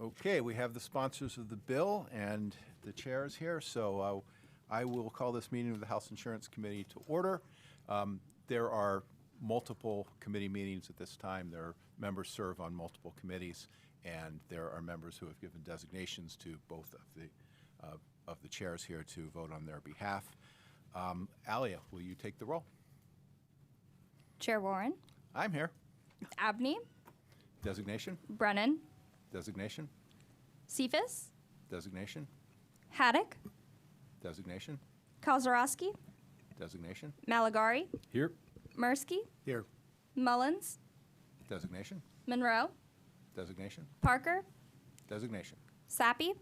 Okay, we have the sponsors of the bill and the chair is here, so I will call this meeting of the House Insurance Committee to order. There are multiple committee meetings at this time. Their members serve on multiple committees, and there are members who have given designations to both of the chairs here to vote on their behalf. Alia, will you take the roll? Chair Warren, I'm here. Abney, Designation? Brennan, Designation? Cephas, Designation? Haddock, Designation? Kozarowski, Designation? Malagari, Here. Mursky, Here. Mullins, Designation? Monroe, Designation? Parker, Designation? Sappy,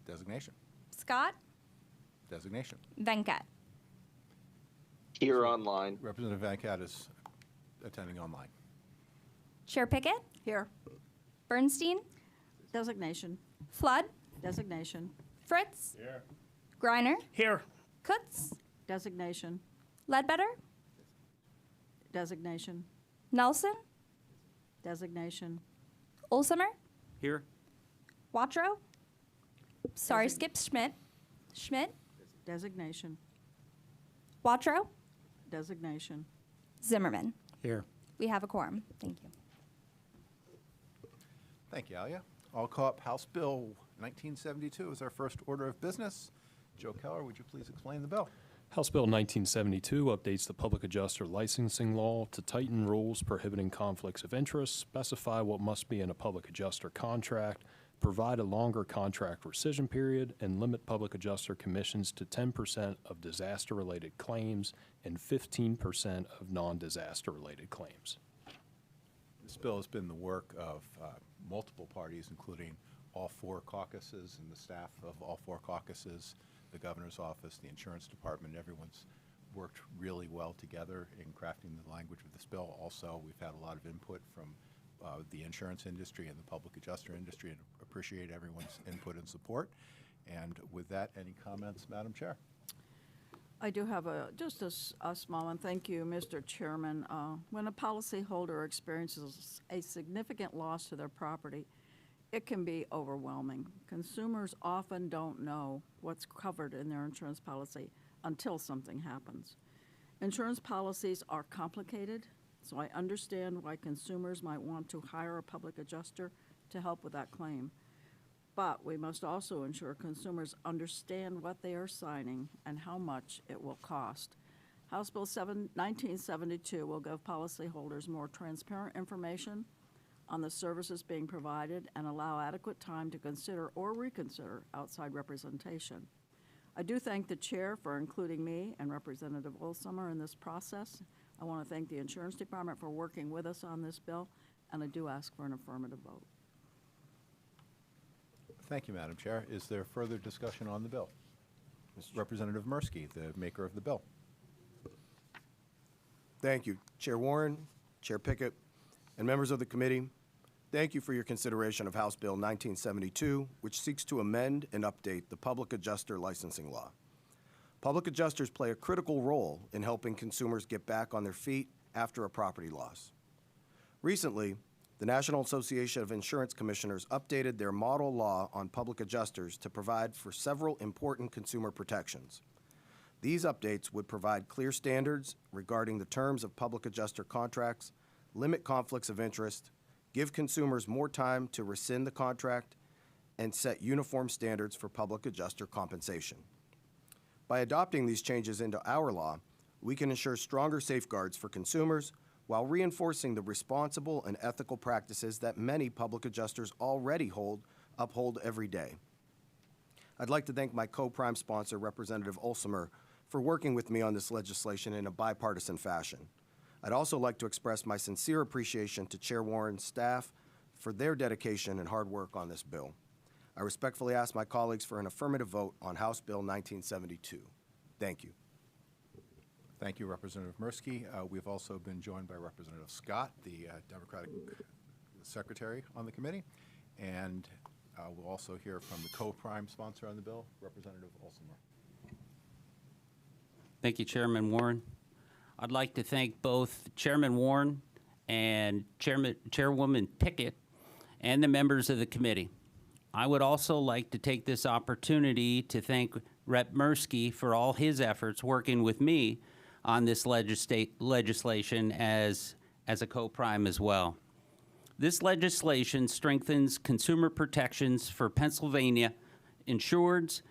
Designation? Scott, Designation? Venkat. Here online. Representative Venkat is attending online. Chair Pickett, Here. Bernstein, Designation. Flood, Designation. Fritz, Griner, Here. Kutz, Designation. Ledbetter, Designation. Nelson, Designation. Olsemer, Here. Watro, sorry, skip Schmidt, Schmidt, Designation. Watro, Designation. Zimmerman. Here. We have a quorum. Thank you. Thank you, Alia. I'll call up House Bill 1972 as our first order of business. Joe Keller, would you please explain the bill? House Bill 1972 updates the public adjuster licensing law to tighten rules prohibiting conflicts of interest, specify what must be in a public adjuster contract, provide a longer contract rescission period, and limit public adjuster commissions to 10% of disaster-related claims and 15% of non-disaster-related claims. This bill has been the work of multiple parties, including all four caucuses and the staff of all four caucuses, the governor's office, the insurance department. Everyone's worked really well together in crafting the language of this bill. Also, we've had a lot of input from the insurance industry and the public adjuster industry, and appreciate everyone's input and support. And with that, any comments, Madam Chair? I do have just a small one. Thank you, Mr. Chairman. When a policyholder experiences a significant loss to their property, it can be overwhelming. Consumers often don't know what's covered in their insurance policy until something happens. Insurance policies are complicated, so I understand why consumers might want to hire a public adjuster to help with that claim. But we must also ensure consumers understand what they are signing and how much it will cost. House Bill 1972 will give policyholders more transparent information on the services being provided and allow adequate time to consider or reconsider outside representation. I do thank the chair for including me and Representative Olsemer in this process. I want to thank the Insurance Department for working with us on this bill, and I do ask for an affirmative vote. Thank you, Madam Chair. Is there further discussion on the bill? Representative Mursky, the maker of the bill. Thank you, Chair Warren, Chair Pickett, and members of the committee. Thank you for your consideration of House Bill 1972, which seeks to amend and update the public adjuster licensing law. Public adjusters play a critical role in helping consumers get back on their feet after a property loss. Recently, the National Association of Insurance Commissioners updated their model law on public adjusters to provide for several important consumer protections. These updates would provide clear standards regarding the terms of public adjuster contracts, limit conflicts of interest, give consumers more time to rescind the contract, and set uniform standards for public adjuster compensation. By adopting these changes into our law, we can ensure stronger safeguards for consumers while reinforcing the responsible and ethical practices that many public adjusters already uphold every day. I'd like to thank my co-prime sponsor, Representative Olsemer, for working with me on this legislation in a bipartisan fashion. I'd also like to express my sincere appreciation to Chair Warren's staff for their dedication and hard work on this bill. I respectfully ask my colleagues for an affirmative vote on House Bill 1972. Thank you. Thank you, Representative Mursky. We've also been joined by Representative Scott, the Democratic Secretary on the committee, and we'll also hear from the co-prime sponsor on the bill, Representative Olsemer. Thank you, Chairman Warren. I'd like to thank both Chairman Warren and Chairwoman Pickett and the members of the committee. I would also like to take this opportunity to thank Rep. Mirsky for all his efforts working with me on this legislation as a co-prime as well. This legislation strengthens consumer protections for Pennsylvania insureds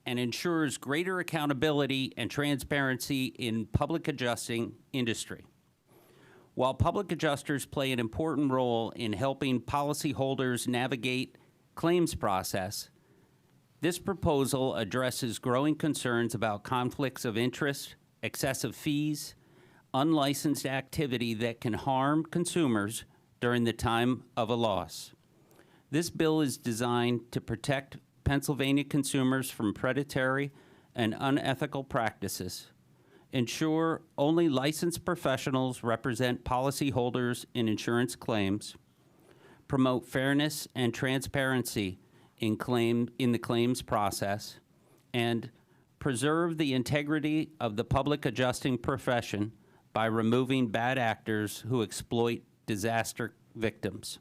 and ensures greater accountability and transparency in public adjusting industry. While public adjusters play an important role in helping policyholders navigate claims process, this proposal addresses growing concerns about conflicts of interest, excessive fees, unlicensed activity that can harm consumers during the time of a loss. This bill is designed to protect Pennsylvania consumers from predatory and unethical practices, ensure only licensed professionals represent policyholders in insurance claims, promote fairness and transparency in the claims process, and preserve the integrity of the public adjusting profession by removing bad actors who exploit disaster victims.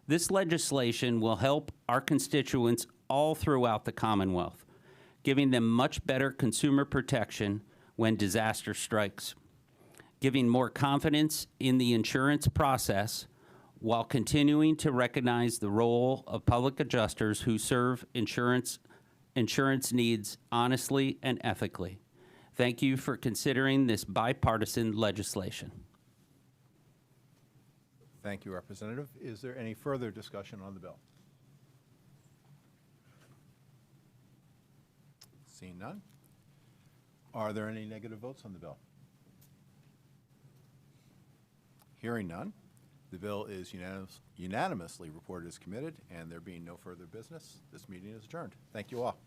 This legislation will help our constituents all throughout the Commonwealth, giving them much better consumer protection when disaster strikes, giving more confidence in the insurance process while continuing to recognize the role of public adjusters who serve insurance needs honestly and ethically. Thank you for considering this bipartisan legislation. Thank you, Representative. Is there any further discussion on the bill? Seeing none. Are there any negative votes on the bill? Hearing none. The bill is unanimously reported as committed, and there being no further business, this meeting is adjourned. Thank you all.